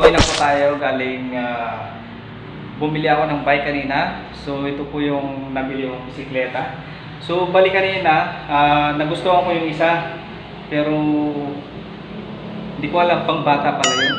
Pauwi na po tayo galing bumili ako ng bike kanina. So ito po yung nabili kong bisikleta. So bali kanina, nagustuhan ko yung isa, pero hindi ko alam, pang bata pala yun.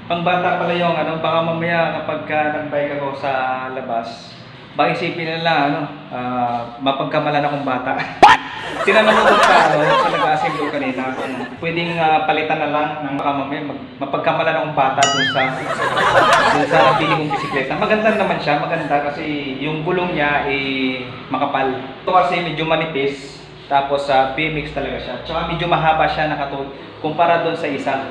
Pang bata pala yung ano, baka mamaya kapag nag-bike ako sa labas, baka isipin nila mapagkamalan akong bata. Tinanong ko doon sa nag-assemble kanina, pwedeng palitan na lang ng baka mamaya mapagkamalan akong bata doon sa napili kong bisikleta. Maganda naman siya, maganda kasi yung gulong niya makapal. Ito kasi medyo manipis, tapos BMX talaga siya. Tsaka medyo mahaba siya kumpara doon sa isa.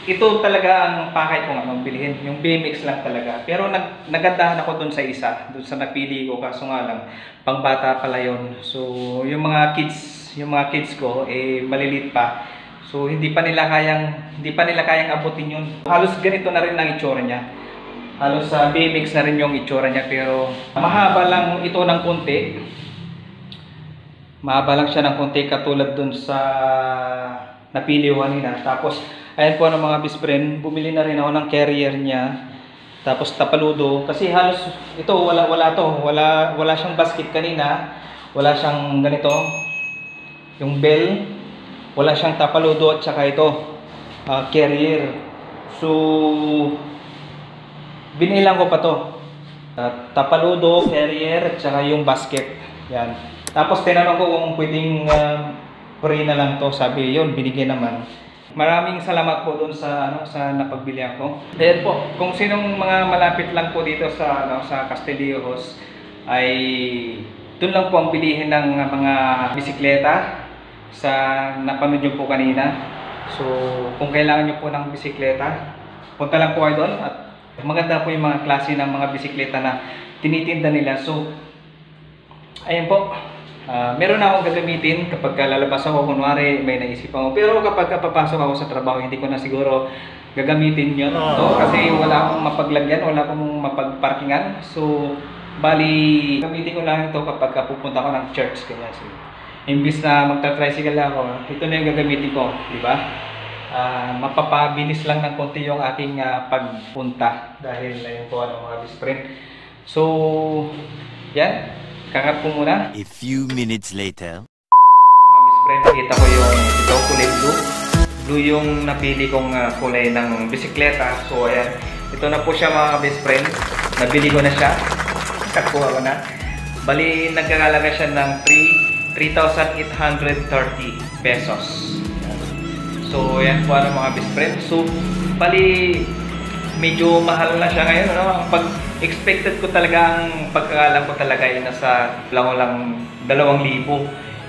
Ito talaga ang pakay kong bilhin, yung BMX lang talaga. Pero nagandahan ako doon sa isa, doon sa napili ko, kaso nga lang, pang bata pala yun. So, yung mga kids ko, malilit pa. So, hindi pa nila kayang abutin yun. Halos ganito na rin ang itsura niya. Halos BMX na rin yung itsura niya, pero mahaba lang ito ng konti. Mahaba lang siya ng konti, katulad doon sa napili ko kanina. Tapos, ayan po mga best friend, bumili na rin ako ng carrier niya. Tapos tapaludo, kasi halos ito wala siyang basket kanina. Wala siyang ganito, yung bell. Wala siyang tapaludo at saka ito, carrier. So, binilang ko pa to. Tapaludo, carrier, at saka yung basket. Yan. Tapos tinanong ko kung pwedeng free na lang to. Sabi yun, binigyan naman. Maraming salamat po doon sa napagbilihan ko. Dahil po, kung sinong mga malapit lang po dito sa Castillejos, ay doon lang po ang bilihin ng mga bisikleta sa napanood nyo po kanina. So, kung kailangan nyo po ng bisikleta, punta lang po kayo doon. At maganda po yung mga klase ng mga bisikleta na tinitinda nila. So, ayan po. Meron na akong gagamitin kapag lalabas ako, kunwari may naisip ako. Pero kapag papasok ako sa trabaho, hindi ko na siguro gagamitin yun. Kasi wala akong mapaglagyan, wala akong mapagparkingan. So, bali, gamitin ko lang ito kapag pupunta ako ng church. Kaya, so, imbis na magta-tricycle ako, ito na yung gagamitin ko, di ba? Mapapabilis lang ng konti yung aking pagpunta. Dahil ayun po mga best friend. So, yan. Kakat po muna. A few minutes later. Mga best friend, kita ko yung ito, kulay blue. Blue yung napili kong kulay ng bisikleta. So ayan, ito na po siya mga best friend. Nabili ko na siya. Kakuha ko na. Bali, nagkakalaga siya ng 3,830 pesos. So ayan po mga best friend. So, bali, medyo mahal na siya ngayon. Expected ko talaga, ang pagkakalam ko talaga ay nasa lang 2,000.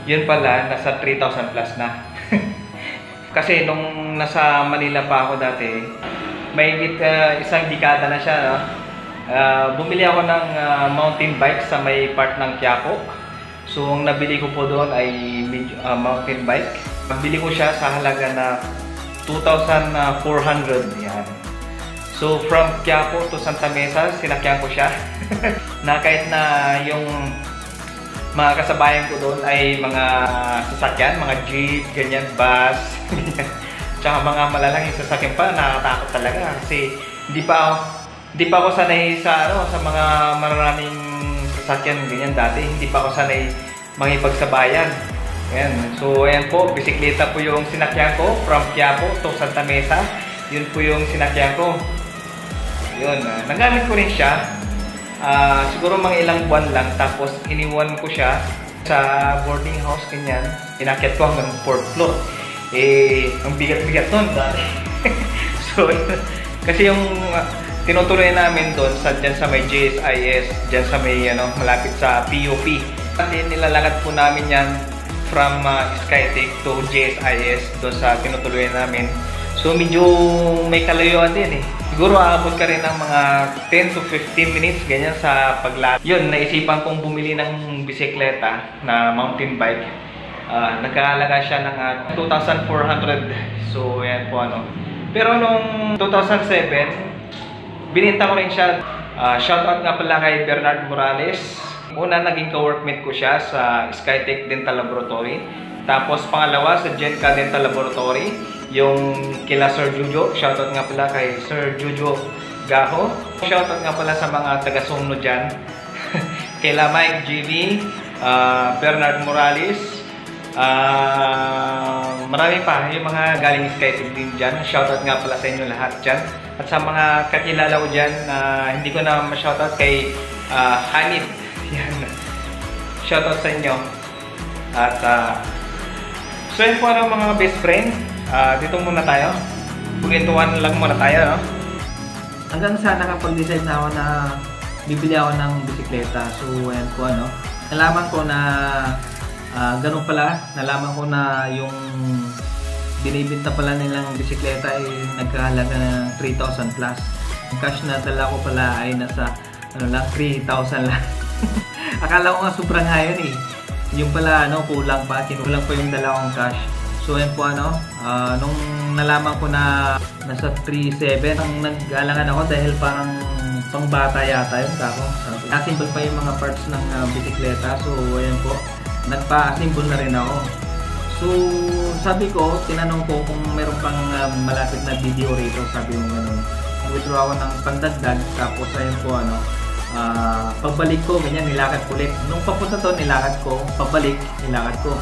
Yun pala, nasa 3,000 plus na. Kasi nung nasa Manila pa ako dati, mahigit isang dekada na siya. Bumili ako ng mountain bike sa may part ng Quiapo. So, ang nabili ko po doon ay mountain bike. Nabili ko siya sa halaga na 2,400. Yan. So, from Quiapo to Santa Mesa, sinakyan ko siya. Na kahit na yung mga kasabayan ko doon ay mga sasakyan, mga jeep, ganyan, bus, tsaka mga malalang sasakyan pa, nakakatakot talaga. Kasi hindi pa ako sanay sa mga maraming sasakyan, ganyan dati. Hindi pa ako sanay makipagsabayan. Ayan. So, ayan po, bisikleta po yung sinakyan ko from Quiapo to Santa Mesa. Yun po yung sinakyan ko. Yun, nagamit ko rin siya. Siguro mga ilang buwan lang. Tapos iniwan ko siya sa boarding house, ganyan. Inakyat ko hanggang 4th floor. Ang bigat-bigat nun dati. So, kasi yung tinutuloy namin doon dyan sa may JSIS, dyan sa may malapit sa POP. Kasi nilalakad po namin yan from Skytech to JSIS doon sa tinutuloy namin. So, medyo may kalayuan din eh. Siguro aabot ka rin ng mga 10 to 15 minutes ganyan sa paglalakad. Yun, naisipan kong bumili ng bisikleta na mountain bike. Nagkahalaga siya ng 2,400. So, ayan po Pero nung 2007, bininta ko rin siya. Shoutout nga pala kay Bernard Morales. Una, naging ka-workmate ko siya sa Skytech Dental Laboratory. Tapos pangalawa sa Genka Dental Laboratory. yung kila Sir Jojo. Shoutout nga pala kay Sir Jojo Gaho. Shoutout nga pala sa mga taga-Sumno dyan. Kila Mike GB, Bernard Morales, marami pa yung mga galing SkyTech din dyan. Shoutout nga pala sa inyo lahat dyan. At sa mga kakilala ko dyan, hindi ko na ma-shoutout kay Hanif. Yan. Shoutout sa inyo. At so yun po mga best friend. Dito muna tayo. Bugintuan lang muna tayo, no? Hanggang sa nakapag-decide na ako na bibili ako ng bisikleta. So ayan po, ano. Nalaman ko na ganun pala. Nalaman ko na yung binibinta pala nilang bisikleta ay nagkahalaga ng 3,000 plus. Yung cash na dala ko pala ay nasa 3,000 lang. Akala ko nga sobrang high yun eh. Yung pala kulang pa. Kinulang pa yung dala kong cash. So yan po nung nalaman ko na nasa 3,700, ang nag-alangan ako dahil parang pangbata yata yun kako. Assemble pa yung mga parts ng bisikleta. So ayan po, nagpa-assemble na rin ako. So sabi ko, tinanong ko kung meron pang malapit na video rito. Sabi mo gano'n, withdraw ako ng pandagdag. Tapos ayun po pagbalik ko, ganyan, nilakad ko ulit. Nung papunta to, nilakad ko. Pabalik, nilakad ko.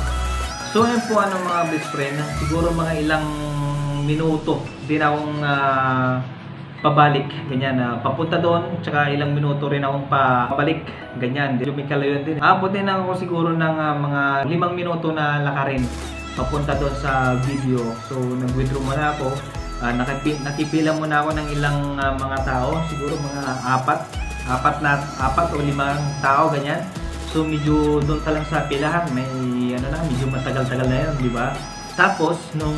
So ayun po mga best friend, siguro mga ilang minuto din akong pabalik, ganyan, papunta doon, tsaka ilang minuto rin akong pabalik, ganyan, lumikalayon din. Abutin na ako siguro ng mga 5 minuto na lakarin papunta doon sa video. So nag-withdraw muna ako, nakipila muna ako ng ilang mga tao, siguro mga 4 o 5 tao, ganyan. So medyo doon pa lang sa pilahan, may medyo matagal-tagal na yun, di ba? Tapos nung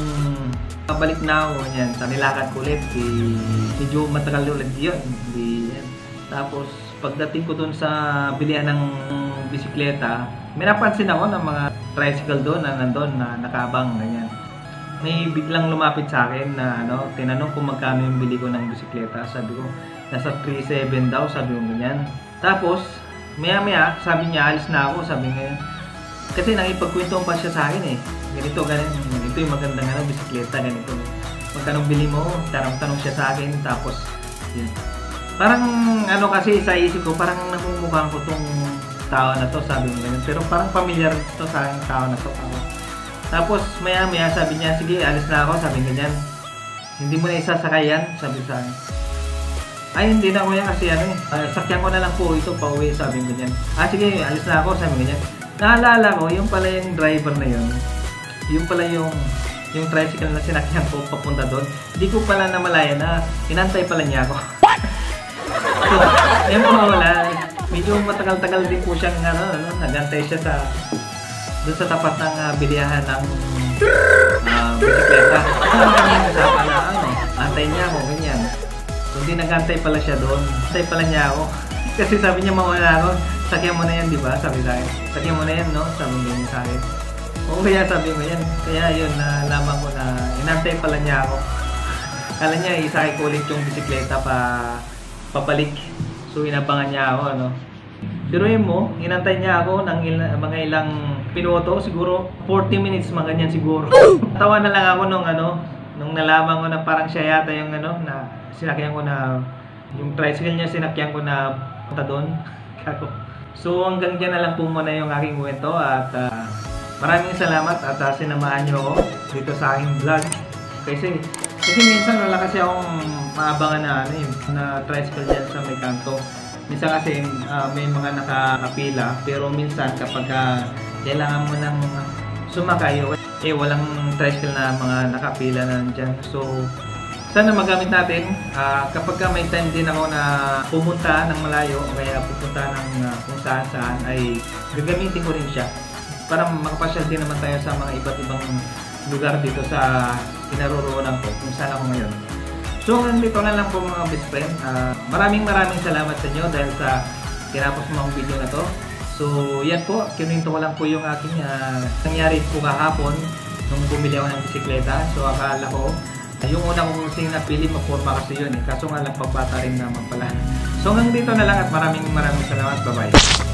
pabalik na ako, yan, sa nilakad ko ulit, medyo matagal ulit yun. Yan. Tapos pagdating ko doon sa bilihan ng bisikleta, may napansin ako ng mga tricycle doon na nandun na nakabang, ganyan. May biglang lumapit sa akin na tinanong kung magkano yung bili ko ng bisikleta. Sabi ko, nasa 3,700 daw, sabi ko ganyan. Tapos maya-maya, sabi niya, alis na ako, sabi niya. Kasi nakipagkwentuhan pa siya sa akin eh. Ganito yung magandang bisikleta, ganito. Magkano bili mo? Tanong siya sa akin, tapos yun. Parang kasi sa isip ko, parang namumukhaan ko tong tao na to, sabi niya. Pero parang familiar to sa akin, tao na to. Tapos maya-maya, sabi niya, sige, alis na ako, sabi niya yan. Hindi mo na isasakay yan, sabi sa akin. Ay, hindi na kuya kasi sakyan ko na lang po ito pa uwi, sabi ko ganyan. Sige, alis na ako, sabi ko ganyan. Naalala ko, yung pala yung driver na yun, yung pala yung tricycle na sinakyan ko papunta doon, hindi ko pala namalayan na inantay pala niya ako. So, ayun po wala, medyo matagal-tagal din po siyang nagantay siya doon sa tapat ng bilihan ng bisikleta. Kanina usapan na antay niya ako, ganyan. So, hindi nagantay pala siya doon. Antay pala niya ako. Kasi sabi niya mawala ako, sakyan mo na yan, di ba? Sabi sa akin. Sakyan mo na yan, no? Sabi niya sa akin. Oo, kaya sabi mo yan. Kaya yun, nalaman ko na inantay pala niya ako. Kala niya, isakay ko ulit yung bisikleta papalik. So, inabangan niya ako, Pero yun mo, inantay niya ako ng mga ilang minuto, siguro 40 minutes, mga ganyan siguro. Tawa na lang ako nung nalaman ko na parang siya yata yung na sinakyan ko na yung tricycle niya, sinakyan ko na punta doon. So hanggang dyan na lang po muna yung aking kwento at maraming salamat at sinamahan niyo ako dito sa aking vlog. Kasi minsan wala kasi akong maabangan na tricycle dyan sa may kanto. Minsan kasi may mga nakapila, pero minsan kapag kailangan mo ng sumakay, walang tricycle na mga nakapila na dyan. So sana magamit natin kapag may time din ako na pumunta ng malayo o kaya pupunta ng kung saan ay gagamitin ko rin siya para makapasyal din naman tayo sa mga iba't ibang lugar dito sa kinaroroonan ko kung saan ako ngayon. So nandito na lang po mga best friend. Maraming salamat sa inyo dahil sa tinapos mo ang video na to. So yan po, kinuwento ko lang po yung aking nangyari po kahapon nung bumili ako ng bisikleta. So akala ko yung una kong kasing napili, maporma kasi yun kaso nga lang pagbata rin naman pala. So hanggang dito na lang at maraming salamat. Bye bye.